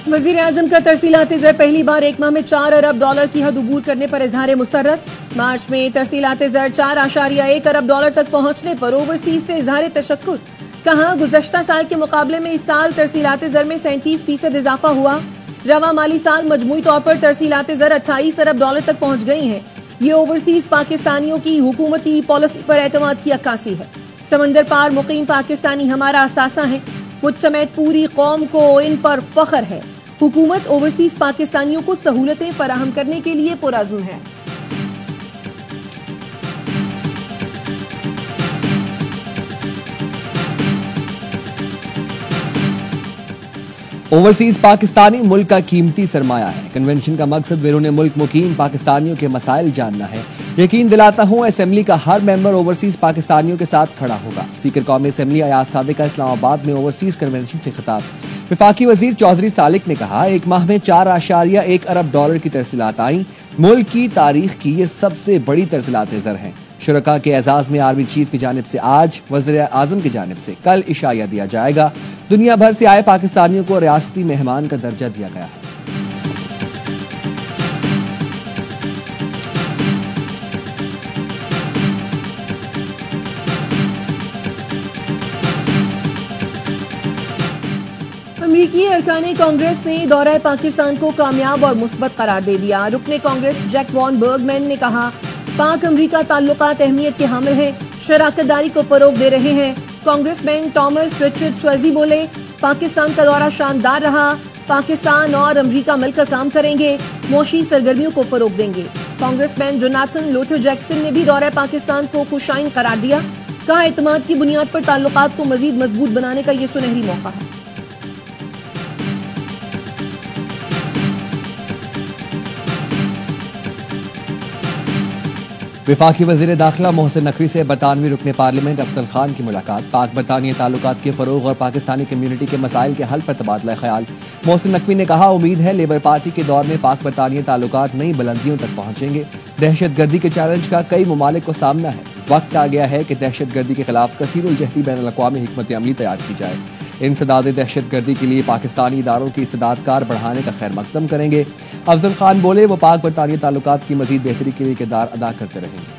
وزیر اعظم کا ترسیلات زر پہلی بار ایک ماہ میں 4 ارب ڈالر کی حد عبور کرنے پر اظہار مسرت۔ مارچ میں ترسیلات زر 4.1 ارب ڈالر تک پہنچنے پر اوورسیز سے اظہار تشکر۔ کہا گزشتہ سال کے مقابلے میں اس سال ترسیلات زر میں 37% اضافہ ہوا۔ رواں مالی سال مجموعی طور پر ترسیلات زر 28 ارب ڈالر تک پہنچ گئی ہیں۔ یہ اوورسیز پاکستانیوں کی حکومتی پالیسی پر اعتماد کی عکاسی ہے۔ سمندر پار مقیم پاکستانی ہمارا اثاثہ ہیں، مجھ سمیت پوری قوم کو ان پر فخر ہے۔ حکومت اوورسیز پاکستانیوں کو سہولتیں فراہم کرنے کے لیے پرعزم ہے۔ اوورسیز پاکستانی ملک کا قیمتی سرمایہ ہے۔ کنونشن کا مقصد بیرون ملک مقیم پاکستانیوں کے مسائل جاننا ہے۔ یقین دلاتا ہوں اسمبلی کا ہر ممبر اوورسیز پاکستانیوں کے ساتھ کھڑا ہوگا۔ اسپیکر قومی اسمبلی ایاز صادقہ اسلام آباد میں اوورسیز کنونشن سے خطاب۔ وفاقی وزیر چودھری سالک نے کہا ایک ماہ میں 4.1 ارب ڈالر کی ترسیلات آئیں، ملک کی تاریخ کی یہ سب سے بڑی ترسیلات زر ہیں۔ شرکاء کے اعزاز میں آرمی چیف کی جانب سے آج، وزیر اعظم کی جانب سے کل عشائیہ دیا جائے گا۔ دنیا بھر سے آئے پاکستانیوں کو ریاستی مہمان کا درجہ دیا گیا ہے۔ امریکی ارکان کانگریس نے دورہ پاکستان کو کامیاب اور مثبت قرار دے دیا۔ رکن کانگریس جیک وان برگمین نے کہا پاک امریکہ تعلقات اہمیت کے حامل ہیں، شراکت داری کو فروغ دے رہے ہیں۔ کانگریس مین ٹامس رچرڈ سویزی بولے پاکستان کا دورہ شاندار رہا، پاکستان اور امریکہ مل کر کام کریں گے، معاشی سرگرمیوں کو فروغ دیں گے۔ کانگریس مین جوناتھن لوتھر جیکسن نے بھی دورہ پاکستان کو خوشائن قرار دیا، کہا اعتماد کی بنیاد پر تعلقات کو مزید مضبوط بنانے کا یہ سنہری موقع ہے۔ وفاقی وزیر داخلہ محسن نقوی سے برطانوی رکن پارلیمنٹ افضل خان کی ملاقات۔ پاک برطانیہ تعلقات کے فروغ اور پاکستانی کمیونٹی کے مسائل کے حل پر تبادلہ خیال۔ محسن نقوی نے کہا امید ہے لیبر پارٹی کے دور میں پاک برطانیہ تعلقات نئی بلندیوں تک پہنچیں گے۔ دہشت گردی کے چیلنج کا کئی ممالک کو سامنا ہے، وقت آ گیا ہے کہ دہشت گردی کے خلاف کثیر الجہتی بین الاقوامی حکمت عملی تیار کی جائے۔ انسداد دہشت گردی کے لیے پاکستانی اداروں کی استعداد کار بڑھانے کا خیر مقدم کریں گے۔ افضل خان بولے وہ پاک برطانیہ تعلقات کی مزید بہتری کے لیے کردار ادا کرتے رہیں گے۔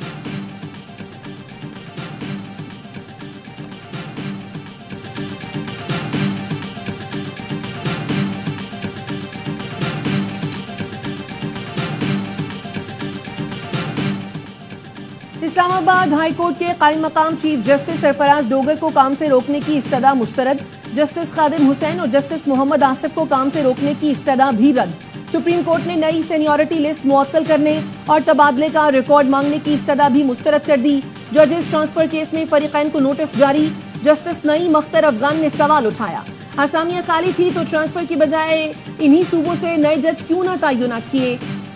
اسلام آباد ہائی کورٹ کے قائم مقام چیف جسٹس سرفراز ڈوگر کو کام سے روکنے کی استدعا مسترد۔ جسٹس خادم حسین اور جسٹس محمد آصف کو کام سے روکنے کی استدعا بھی رد۔ سپریم کورٹ نے نئی سینیورٹی لسٹ معطل کرنے اور تبادلے کا ریکارڈ مانگنے کی استدعا بھی مسترد کر دی۔ ججز ٹرانسفر کیس میں فریقین کو نوٹس جاری۔ جسٹس نعیم اختر افغان نے سوال اٹھایا اسامیاں خالی تھی تو ٹرانسفر کی بجائے انہی صوبوں سے نئے جج کیوں نہ تعینات کیے۔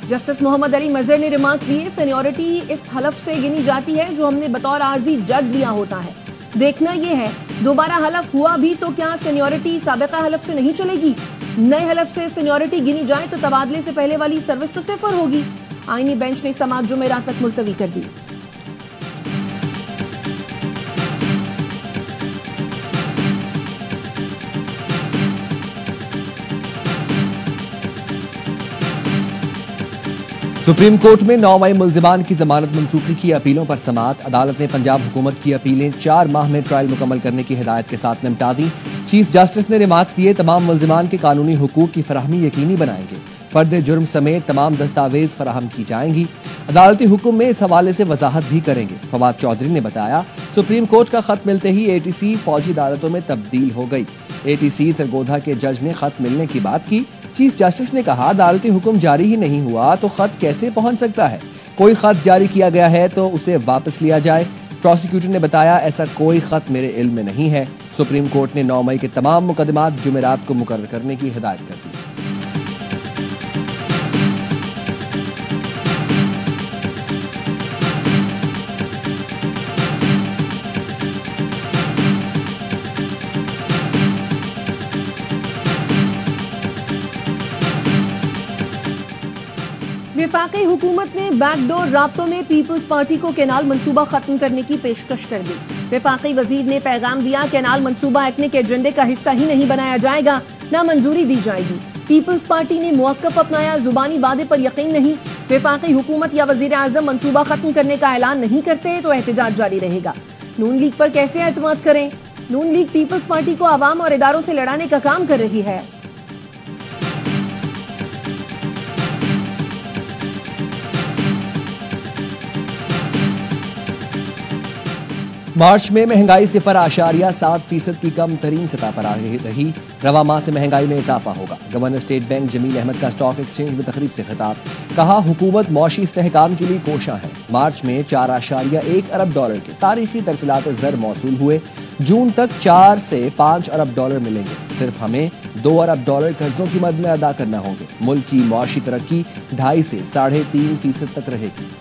جسٹس محمد علی مظہر نے ریمارکس دیے سینیورٹی اس حلف سے گنی جاتی ہے جو ہم نے بطور عارضی جج لیا ہوتا ہے، دیکھنا یہ ہے دوبارہ حلف ہوا بھی تو کیا سینیورٹی سابقہ حلف سے نہیں چلے گی؟ نئے حلف سے سینیورٹی گنی جائے تو تبادلے سے پہلے والی سروس تو صفر ہوگی۔ آئینی بینچ نے سماعت جمعرات تک ملتوی کر دی۔ سپریم کورٹ میں 9 مئی ملزمان کی ضمانت منسوخی کی اپیلوں پر سماعت۔ عدالت نے پنجاب حکومت کی اپیلیں 4 ماہ میں ٹرائل مکمل کرنے کی ہدایت کے ساتھ نمٹا دی۔ چیف جسٹس نے ریمارکس دیے تمام ملزمان کے قانونی حقوق کی فراہمی یقینی بنائیں گے، فرد جرم سمیت تمام دستاویز فراہم کی جائیں گی۔ عدالتی حکم میں اس حوالے سے وضاحت بھی کریں گے۔ فواد چودھری نے بتایا سپریم کورٹ کا خط ملتے ہی اے ٹی سی فوجی عدالتوں میں تبدیل ہو گئی۔ اے ٹی سی سرگودھا کے جج نے خط ملنے کی بات کی۔ چیف جسٹس نے کہا عدالتی حکم جاری ہی نہیں ہوا تو خط کیسے پہنچ سکتا ہے؟ کوئی خط جاری کیا گیا ہے تو اسے واپس لیا جائے۔ پروسیکیوٹر نے بتایا ایسا کوئی خط میرے علم میں نہیں ہے۔ سپریم کورٹ نے 9 مئی کے تمام مقدمات جمعرات کو مقرر کرنے کی ہدایت کر دی۔ وفاقی حکومت نے بیک ڈور رابطوں میں پیپلز پارٹی کو کینال منصوبہ ختم کرنے کی پیشکش کر دی۔ वफाकी वजीर ने पैगाम दिया, कैनाल मंसूबा एटमिक एजेंडे का हिस्सा ही नहीं बनाया जाएगा, ना मंजूरी दी जाएगी। पीपल्स पार्टी ने मुवक्कफ अपनाया, जुबानी वादे पर यकीन नहीं। वफाकी हुकूमत या वजीर आजम मंसूबा खत्म करने का ऐलान नहीं करते तो एहतजाज जारी रहेगा। नून लीग पर कैसे एतमाद करें? नून लीग पीपल्स पार्टी को आवाम और इदारों से लड़ाने का काम कर रही है। मार्च में महंगाई 0.7% की कम तरीन सतह पर आ रही। रवा माह से महंगाई में इजाफा होगा। Governor State Bank Jamil Ahmad का स्टॉक एक्सचेंज में तकरीब से खिताब, कहा हुकूमत मौशी इस्तेहकाम के लिए कोशां है। मार्च में 4.1 अरब डॉलर के तारीखी तरसीलात ज़र मौसूल हुए। जून तक 4 से 5 अरब डॉलर मिलेंगे। सिर्फ हमें 2 अरब डॉलर कर्जों की मद में अदा करना होंगे। मुल्क की मौशी तरक्की 2.5 से 3.5% तक रहेगी।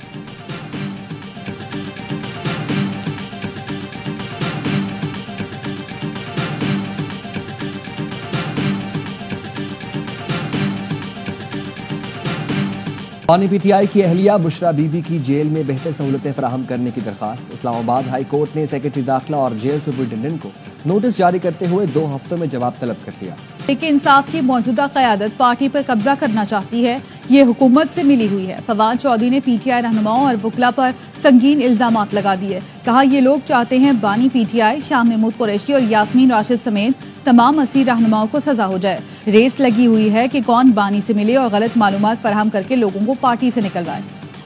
बानी पीटीआई की अहलिया बुशरा बीबी की जेल में बेहतर सहूलतें फराहम करने की दरखास्त। इस्लामाबाद हाई कोर्ट ने सेक्रेटरी दाखिला और जेल सुपरिटेंडेंट को नोटिस जारी करते हुए 2 हफ्तों में जवाब तलब कर लिया। लेकिन इंसाफ की मौजूदा क़यादत पार्टी पर कब्जा करना चाहती है, ये हुकूमत से मिली हुई है। फवाद चौधरी ने पीटीआई रहनुमाओं और वकला पर संगीन इल्जामात लगा दिए। कहा ये लोग चाहते हैं बानी पीटीआई, शाह महमूद कुरैशी और यास्मीन राशिद समेत तमाम असीर रहनुमाओं को सजा हो जाए। रेस लगी हुई है कि कौन बानी से मिले और गलत मालूमात फराहम करके लोगों को पार्टी से निकलवाए।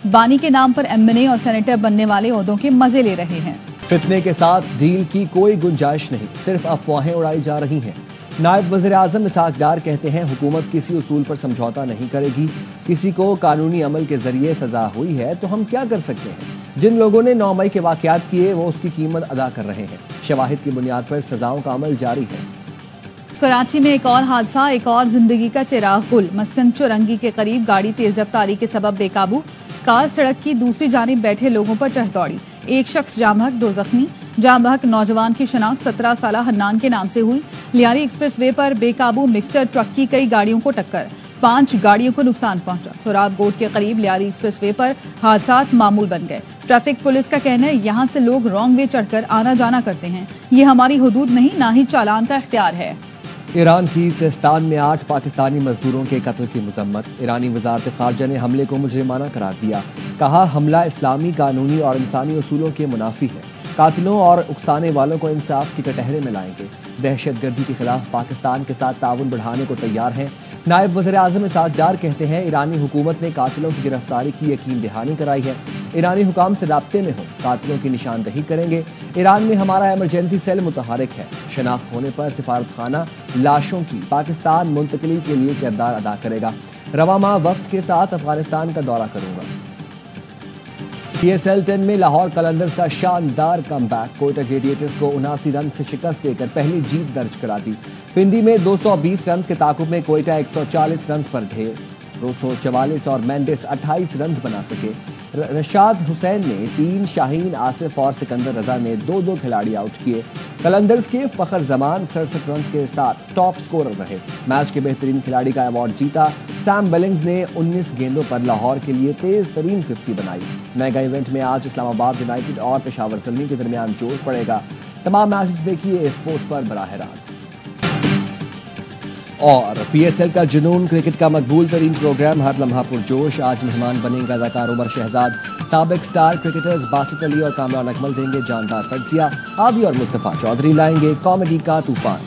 बानी के नाम पर एमएनए और सेनेटर बनने वाले ओहदों के मजे ले रहे हैं। फितने के साथ डील की कोई गुंजाइश नहीं, सिर्फ अफवाहें उड़ाई जा रही हैं। नायब वज़ीर आज़म इसहाक डार कहते हैं हुकूमत किसी उसूल पर समझौता नहीं करेगी। किसी को कानूनी अमल के जरिए सजा हुई है तो हम क्या कर सकते हैं? जिन लोगों ने 9 मई के वाक़यात किए वो उसकी कीमत अदा कर रहे हैं। शवाहिद की बुनियाद पर सजाओं का अमल जारी है। कराची में एक और हादसा, एक और जिंदगी का चिराग गुल। मस्कन चौरंगी के करीब गाड़ी तेज रफ्तारी के सबब बेकाबू। कार सड़क की दूसरी जानिब बैठे लोगों पर चढ़ दौड़ी। एक शख्स जाम बहक, 2 जख्मी। जाम बहक नौजवान की शनाख्त 17 साला हन्नान के नाम से हुई। लियारी एक्सप्रेस वे पर बेकाबू मिक्सचर ट्रक की कई गाड़ियों को टक्कर, 5 गाड़ियों को नुकसान पहुंचा। सोराब गोट के करीब लियारी एक्सप्रेस वे पर हादसात मामूल बन गए। ट्रैफिक पुलिस का कहना है यहाँ से लोग रॉन्ग वे चढ़कर आना जाना करते हैं। ये हमारी हुदूद नहीं, ना ही चालान का इख्तियार है। ईरान की सिस्तान में 8 पाकिस्तानी मजदूरों के कत्ल की मजम्मत। ईरानी वजारत खारजा ने हमले को मुजरिमाना करार दिया। कहा हमला इस्लामी कानूनी और इंसानी उसूलों के मुनाफी है। कातिलों और उकसाने वालों को इंसाफ की कटहरे में लाएंगे। दहशतगर्दी के खिलाफ पाकिस्तान के साथ ताउन बढ़ाने को तैयार हैं। नायब वज़ीर आज़म इसहाक डार कहते हैं ईरानी हुकूमत ने कातिलों की गिरफ्तारी की यकीन दहानी कराई है। ईरानी हुकाम से राब्ते में हो, कातिलों की निशानदही करेंगे। ईरान में हमारा इमरजेंसी सेल मुतहरिक है। शनाख्त होने पर सिफारत खाना लाशों की पाकिस्तान मुंतकली के लिए किरदार अदा करेगा। रवा माह वफ्द के साथ अफगानिस्तान का दौरा करूंगा। PSL 10 में लाहौर कलंदर्स का शानदार कमबैक। कोयटा ग्लेडिएटर्स को 79 रन से शिकस्त देकर पहली जीत दर्ज करा दी। पिंडी में 220 रन के ताकुब में कोयटा 140 रन पर ढेर। 244 और मेंडिस 28 रन बना सके। रशाद हुसैन ने 3, शाहीन, आसिफ और सिकंदर रजा ने 2-2 खिलाड़ी आउट किए। कलंदर्स के फखर जमान 67 रन के साथ टॉप स्कोरर रहे। मैच के बेहतरीन खिलाड़ी का अवार्ड जीता। सैम बिलिंग्स ने 19 गेंदों पर लाहौर के लिए तेज तरीन 50 बनाई। मेगा इवेंट में आज इस्लामाबाद यूनाइटेड और पेशावर ज़ल्मी के दरमियान जोर पड़ेगा। तमाम मैचेस देखिए स्पोर्ट्स पर बराह रास्त। और PSL का जुनून क्रिकेट का मकबूल तरीन प्रोग्राम हर लम्हा पुरजोश। आज मेहमान बनेंगे अदाकार उमर शहजाद। साबिक स्टार क्रिकेटर्स बासित अली और कामरान अकमल देंगे जानदार तज्जिया। आदि और मुस्तफा चौधरी लाएंगे कॉमेडी का तूफान।